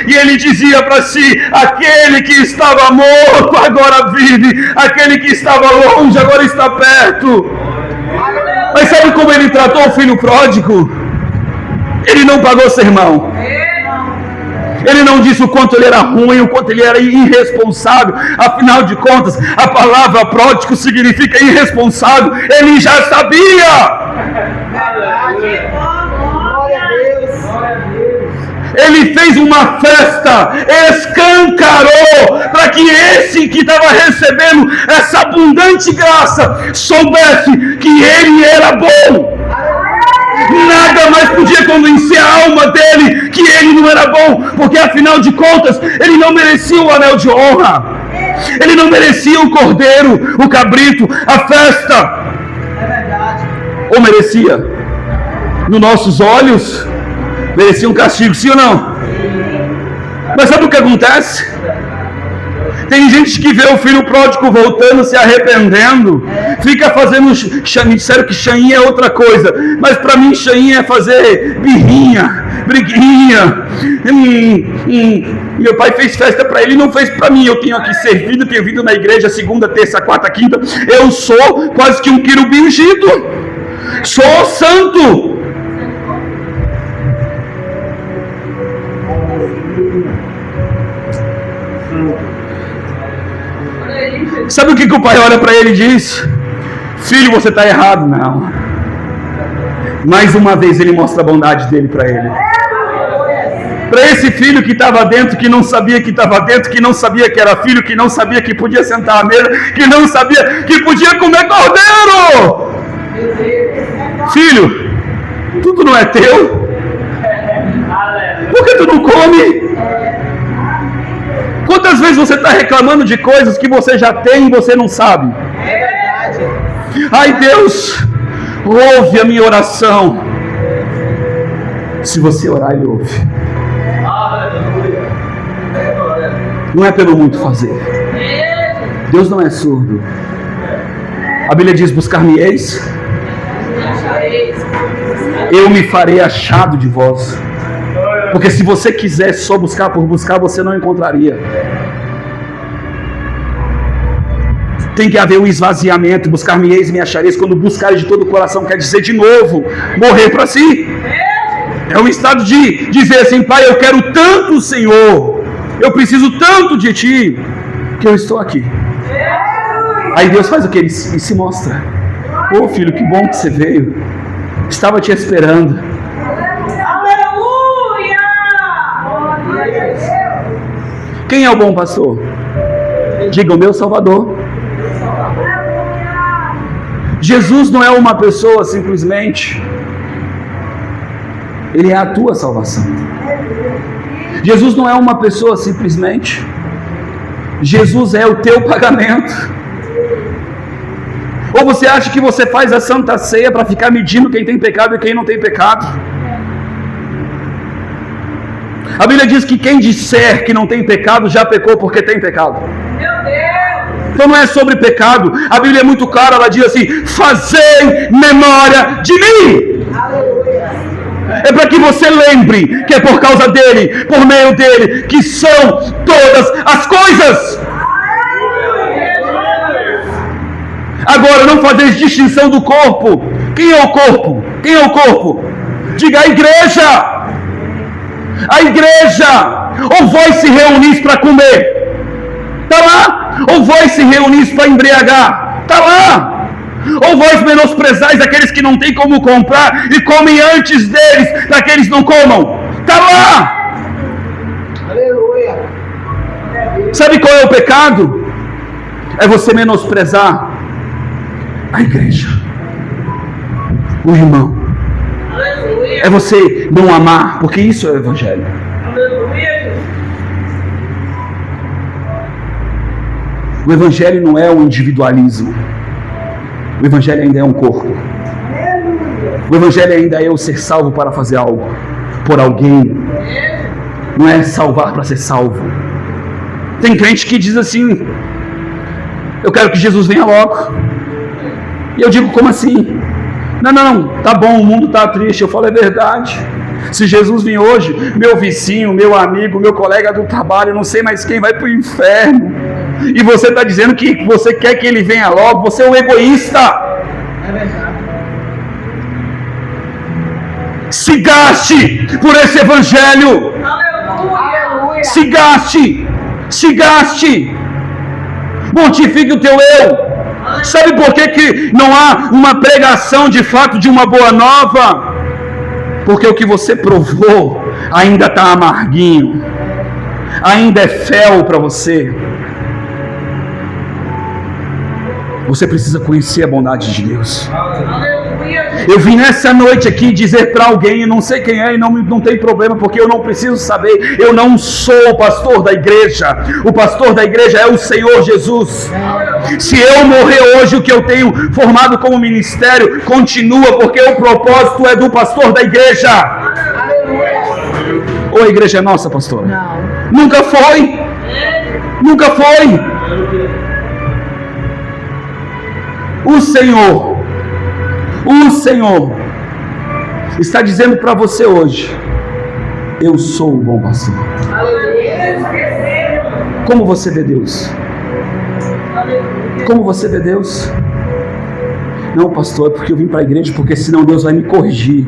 e ele dizia para si: aquele que estava morto agora vive, aquele que estava longe agora está perto. Mas sabe como ele tratou o filho pródigo? Ele não pagou sermão. Ele não disse o quanto ele era ruim, o quanto ele era irresponsável. Afinal de contas, a palavra pródigo significa irresponsável. Ele já sabia. Ele fez uma festa, escancarou, para que esse que estava recebendo essa abundante graça soubesse que ele era bom. Nada mais podia convencer a alma dele que ele não era bom, porque afinal de contas ele não merecia o anel de honra, ele não merecia o cordeiro, o cabrito, a festa. É verdade. Ou merecia? Nos nossos olhos merecia um castigo, sim ou não? Mas sabe o que acontece? Tem gente que vê o filho pródigo voltando, se arrependendo, fica fazendo chaminha. Disseram que chaminha é outra coisa, mas para mim chaminha é fazer birrinha, briguinha. Meu pai fez festa para ele e não fez para mim. Eu tenho aqui servido, tenho vindo na igreja segunda, terça, quarta, quinta. Eu sou quase que um querubim ungido, sou santo. Sabe o que o pai olha para ele e diz? Filho, você está errado. Não. Mais uma vez ele mostra a bondade dele para ele. Para esse filho que estava dentro, que não sabia que estava dentro, que não sabia que era filho, que não sabia que podia sentar à mesa, que não sabia que podia comer cordeiro. Filho, tudo não é teu? Por que tu não come? Quantas vezes você está reclamando de coisas que você já tem e você não sabe? Ai, Deus, ouve a minha oração. Se você orar, Ele ouve. Não é pelo muito fazer. Deus não é surdo. A Bíblia diz: buscar-me-eis, eu me farei achado de vós. Porque se você quiser só buscar por buscar, você não encontraria. Tem que haver um esvaziamento. Buscar-me-eis e me achareis. Quando buscar de todo o coração, quer dizer de novo morrer para si. É um estado de dizer assim: Pai, eu quero tanto o Senhor, eu preciso tanto de Ti, que eu estou aqui. Aí Deus faz o que? Ele se mostra: ô filho, que bom que você veio, estava te esperando. Quem é o bom pastor? Diga: o meu Salvador. Jesus não é uma pessoa simplesmente, Ele é a tua salvação. Jesus não é uma pessoa simplesmente, Jesus é o teu pagamento. Ou você acha que você faz a Santa Ceia para ficar medindo quem tem pecado e quem não tem pecado? A Bíblia diz que quem disser que não tem pecado já pecou porque tem pecado. Meu Deus! Então não é sobre pecado. A Bíblia é muito clara, ela diz assim: fazei memória de mim. Aleluia. É para que você lembre que é por causa dele, por meio dele, que são todas as coisas. Agora, não fazer distinção do corpo. Quem é o corpo? Quem é o corpo? Diga: a igreja. A igreja. Ou vós se reunis para comer, está lá. Ou vós se reunis para embriagar, está lá. Ou vós menosprezais aqueles que não têm como comprar e comem antes deles, para que eles não comam, está lá. Aleluia. Sabe qual é o pecado? É você menosprezar a igreja, o irmão. É você não amar, porque isso é o evangelho. O evangelho não é o individualismo. O Evangelho ainda é um corpo. O Evangelho ainda é eu ser salvo para fazer algo por alguém. Não é salvar para ser salvo. Tem crente que diz assim: eu quero que Jesus venha logo. E eu digo: como assim? Não, tá bom, o mundo está triste. Eu falo: é verdade. Se Jesus vir hoje, meu vizinho, meu amigo, meu colega do trabalho, não sei mais quem, vai para o inferno. E você está dizendo que você quer que ele venha logo. Você é um egoísta. É verdade. Se gaste por esse Evangelho. Aleluia. Se gaste. Se gaste. Mortifique o teu eu. Sabe por que não há uma pregação de fato de uma boa nova? Porque o que você provou ainda está amarguinho, ainda é fel para você. Você precisa conhecer a bondade de Deus. Eu vim nessa noite aqui dizer para alguém, não sei quem é e não tem problema, porque eu não preciso saber. Eu não sou o pastor da igreja. O pastor da igreja é o Senhor Jesus. Se eu morrer hoje, o que eu tenho formado como ministério continua, porque o propósito é do pastor da igreja. Ou a igreja é nossa, pastor? Não. Nunca foi. Nunca foi. O Senhor está dizendo para você hoje: eu sou o bom pastor. Como você vê Deus? Como você vê Deus? Não, pastor, é porque eu vim para a igreja, porque senão Deus vai me corrigir.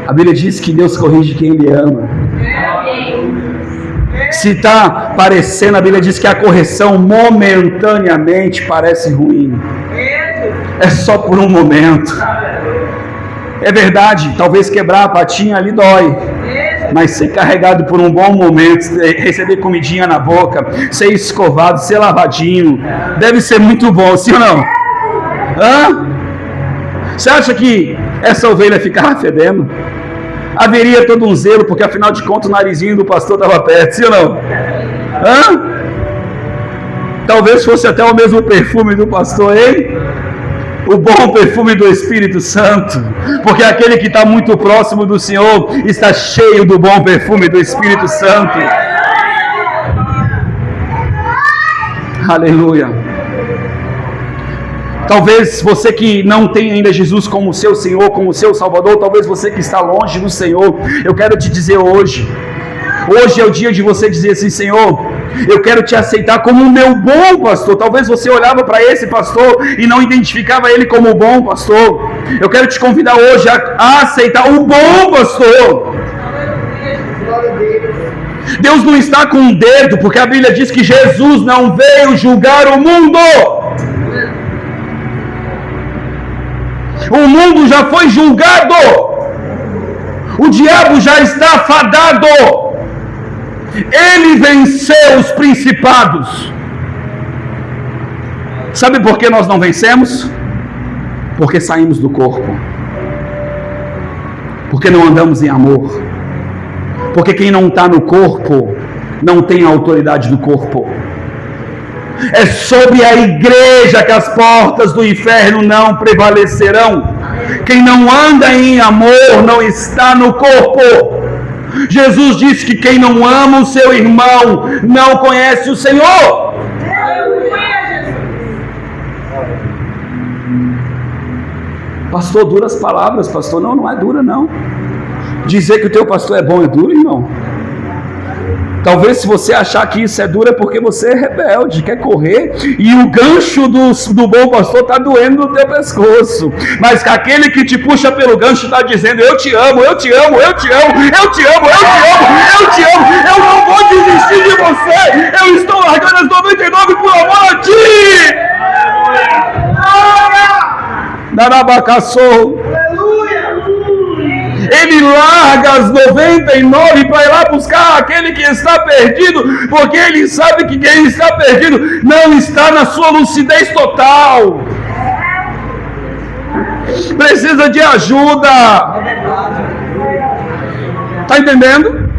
A Bíblia diz que Deus corrige quem Ele ama. Se está parecendo, a Bíblia diz que a correção momentaneamente parece ruim. É só por um momento. É verdade, talvez quebrar a patinha ali dói. Mas ser carregado por um bom momento, receber comidinha na boca, ser escovado, ser lavadinho, deve ser muito bom, sim ou não? Hã? Você acha que essa ovelha ficava fedendo? Haveria todo um zelo, porque afinal de contas o narizinho do pastor estava perto, sim ou não? Hã? Talvez fosse até o mesmo perfume do pastor, hein? O bom perfume do Espírito Santo, porque aquele que está muito próximo do Senhor está cheio do bom perfume do Espírito Santo. Aleluia. Talvez você que não tem ainda Jesus como seu Senhor, como seu Salvador, talvez você que está longe do Senhor, eu quero te dizer hoje é o dia de você dizer assim: Senhor, eu quero te aceitar como o meu bom pastor. Talvez você olhava para esse pastor e não identificava ele como o bom pastor. Eu quero te convidar hoje a aceitar o bom pastor. Deus não está com um dedo, porque a Bíblia diz que Jesus não veio julgar o mundo. O mundo já foi julgado. O diabo já está fadado. Ele venceu os principados. Sabe por que nós não vencemos? Porque saímos do corpo. Porque não andamos em amor. Porque quem não está no corpo não tem a autoridade do corpo. É sobre a igreja que as portas do inferno não prevalecerão. Quem não anda em amor não está no corpo. Jesus disse que quem não ama o seu irmão não conhece o Senhor. Pastor, duras palavras, pastor. Não é dura, não. Dizer que o teu pastor é bom é duro, irmão. Talvez se você achar que isso é duro é porque você é rebelde, quer correr e o gancho do bom pastor está doendo no teu pescoço. Mas aquele que te puxa pelo gancho está dizendo: eu te amo, eu te amo, eu te amo, eu te amo, eu te amo, eu te amo, eu não vou desistir de você, eu estou largando as 99 por amor a ti. Narabacaçou. Ele larga as 99 para ir lá buscar aquele que está perdido, porque ele sabe que quem está perdido não está na sua lucidez total. Precisa de ajuda. Está entendendo?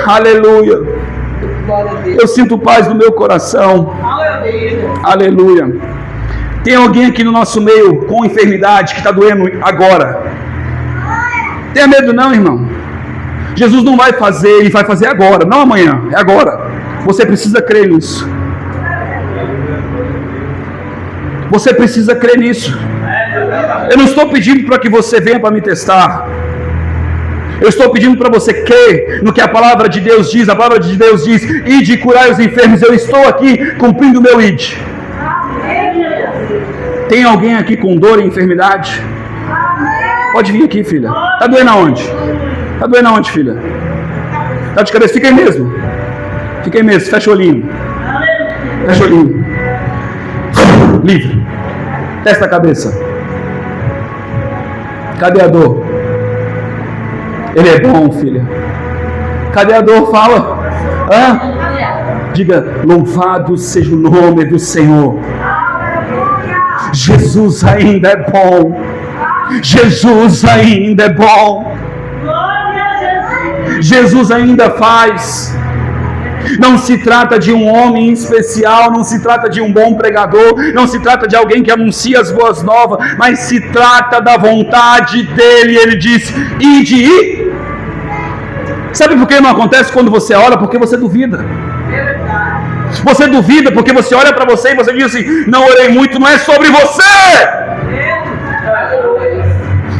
Aleluia. Eu sinto paz no meu coração. Aleluia. Tem alguém aqui no nosso meio com enfermidade que está doendo agora? Tenha medo não, irmão. Jesus não vai fazer, Ele vai fazer agora, não amanhã, é agora. Você precisa crer nisso. Você precisa crer nisso. Eu não estou pedindo para que você venha para me testar. Eu estou pedindo para você crer no que a palavra de Deus diz. A palavra de Deus diz: ide e curai os enfermos. Eu estou aqui cumprindo o meu ide. Tem alguém aqui com dor e enfermidade? Pode vir aqui, filha. Está doendo aonde? Está doendo aonde, filha? Está de cabeça? Fica aí mesmo. Fica aí mesmo. Fecha o olhinho. Fecha o olhinho. Livre. Testa a cabeça. Cadê a dor? Ele é bom, filha. Cadê a dor? Fala. Diga: louvado seja o nome do Senhor. Jesus ainda é bom. Jesus ainda é bom. Jesus ainda faz. Não se trata de um homem especial, não se trata de um bom pregador, não se trata de alguém que anuncia as boas novas, mas se trata da vontade dele. Ele diz: ide e... Sabe por que não acontece quando você ora? Porque você duvida. Você duvida porque você olha para você e você diz assim: não orei muito. Não é sobre você,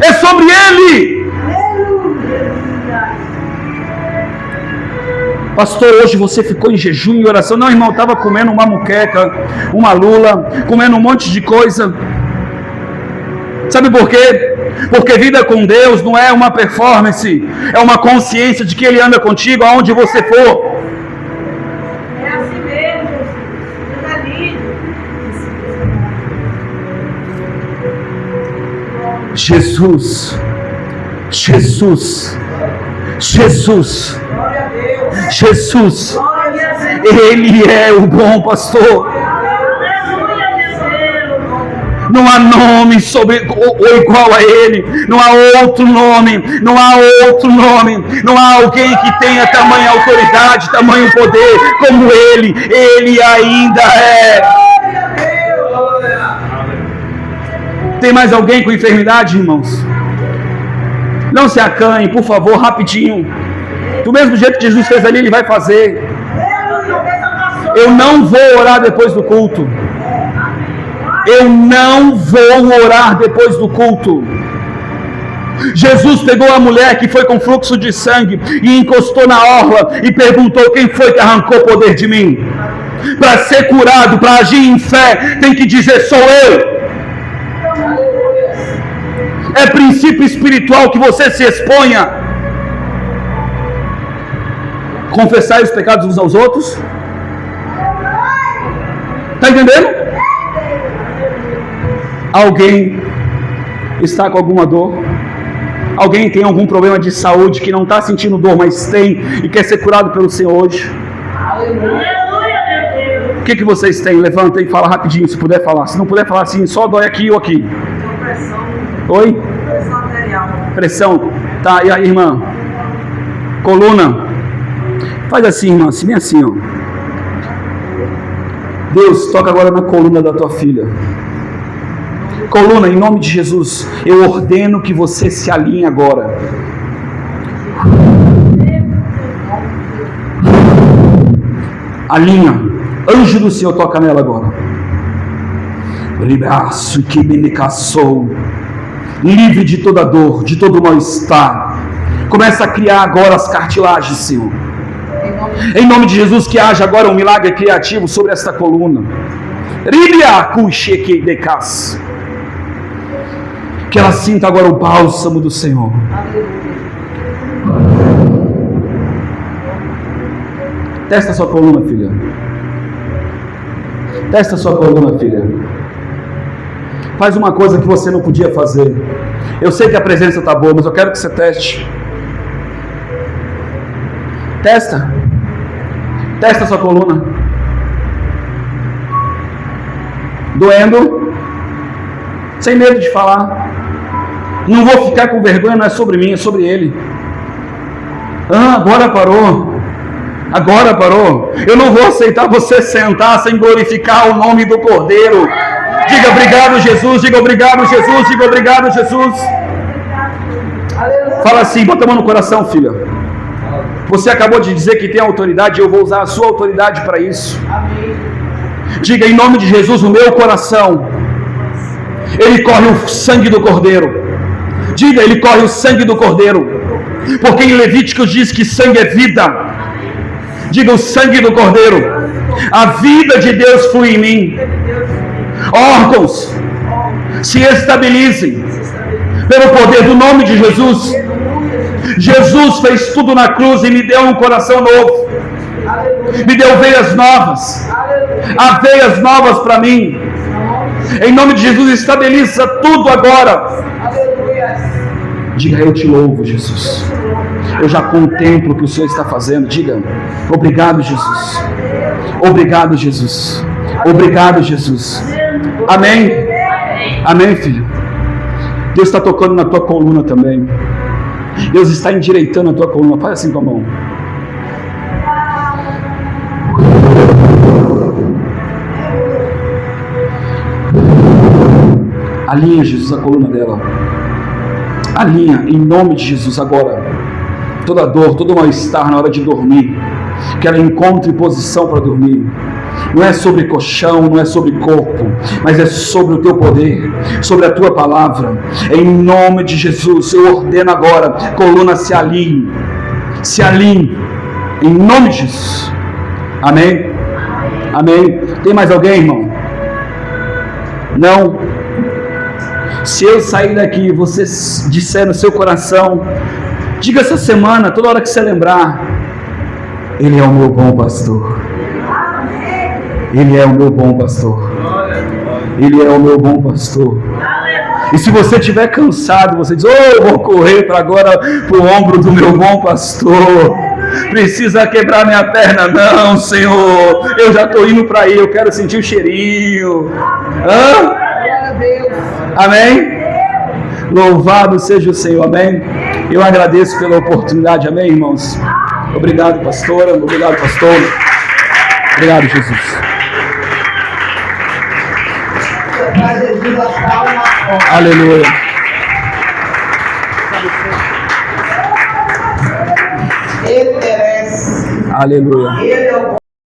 é sobre Ele. Pastor, hoje você ficou em jejum e oração. Não, irmão, eu estava comendo uma muqueca, uma lula, comendo um monte de coisa. Sabe por quê? Porque vida com Deus não é uma performance, é uma consciência de que Ele anda contigo aonde você for. É assim mesmo, Jesus, Jesus, Jesus, Jesus, Ele é o bom pastor. Não há nome ou igual a Ele. Não há outro nome. Não há outro nome. Não há alguém que tenha tamanha autoridade, tamanho poder como Ele. Ele ainda é. Tem mais alguém com enfermidade, irmãos? Não se acanhe, por favor, rapidinho. Do mesmo jeito que Jesus fez ali, Ele vai fazer. Eu não vou orar depois do culto. Eu não vou orar depois do culto. Jesus pegou a mulher que foi com fluxo de sangue e encostou na orla e perguntou: quem foi que arrancou o poder de mim? Para ser curado, para agir em fé, tem que dizer: sou eu. É princípio espiritual que você se exponha. Confessar os pecados uns aos outros. Está entendendo? Alguém está com alguma dor? Alguém tem algum problema de saúde que não está sentindo dor, mas tem e quer ser curado pelo Senhor hoje? O que vocês têm? Levanta e fala rapidinho, se puder falar. Se não puder falar assim, só dói aqui ou aqui. Pressão. Oi? Pressão arterial. Pressão. Tá, e aí, irmã? Coluna. Faz assim, irmã, assim, bem assim, ó. Deus, toca agora na coluna da tua filha. Coluna, em nome de Jesus, eu ordeno que você se alinhe agora. Alinha. Anjo do Senhor, toca nela agora. Libraço que me caçou. Livre de toda dor, de todo mal-estar. Começa a criar agora as cartilagens, Senhor. Em nome de Jesus, que haja agora um milagre criativo sobre esta coluna. Que ela sinta agora o bálsamo do Senhor. Testa a sua coluna, filha. Testa a sua coluna, filha. Faz uma coisa que você não podia fazer. Eu sei que a presença está boa, mas eu quero que você teste. Testa. Testa a sua coluna. Doendo. Sem medo de falar. Não vou ficar com vergonha, não é sobre mim, é sobre Ele. Agora parou. Agora parou. Eu não vou aceitar você sentar sem glorificar o nome do Cordeiro. Diga obrigado, Jesus. Diga obrigado, Jesus. Diga obrigado, Jesus. Fala assim, bota a mão no coração, filha. Você acabou de dizer que tem autoridade, eu vou usar a sua autoridade para isso. Diga em nome de Jesus, o meu coração, ele corre o sangue do Cordeiro. Diga, ele corre o sangue do Cordeiro. Porque em Levíticos diz que sangue é vida. Diga, o sangue do Cordeiro. A vida de Deus flui em mim. Órgãos se estabilizem pelo poder do nome de Jesus. Jesus fez tudo na cruz e me deu um coração novo. Me deu veias novas. Há veias novas para mim. Em nome de Jesus, estabeleça tudo agora. Diga, eu te louvo, Jesus. Eu já contemplo o que o Senhor está fazendo. Diga, obrigado, Jesus. Obrigado, Jesus. Obrigado, Jesus. Amém. Amém, filho. Deus está tocando na tua coluna também. Deus está endireitando a tua coluna. Faz assim com a mão. Alinha, Jesus, a coluna dela. Alinha, em nome de Jesus, agora. Toda dor, todo mal-estar na hora de dormir. Que ela encontre posição para dormir. Não é sobre colchão, não é sobre corpo, mas é sobre o teu poder, sobre a tua palavra. Em nome de Jesus, eu ordeno agora, coluna se alinhe. Se alinhe. Em nome de Jesus. Amém? Amém. Tem mais alguém, irmão? Não? Se eu sair daqui e você disser no seu coração, diga essa semana, toda hora que você lembrar, Ele é o meu bom pastor. Ele é o meu bom pastor. Ele é o meu bom pastor. E se você estiver cansado, você diz, eu vou correr para agora para o ombro do meu bom pastor. Precisa quebrar minha perna? Não, Senhor. Eu já estou indo para aí, eu quero sentir o cheirinho. Amém? Louvado seja o Senhor, amém? Eu agradeço pela oportunidade, amém, irmãos? Obrigado, pastora, obrigado, pastor. Obrigado, Jesus. Aleluia. Aleluia.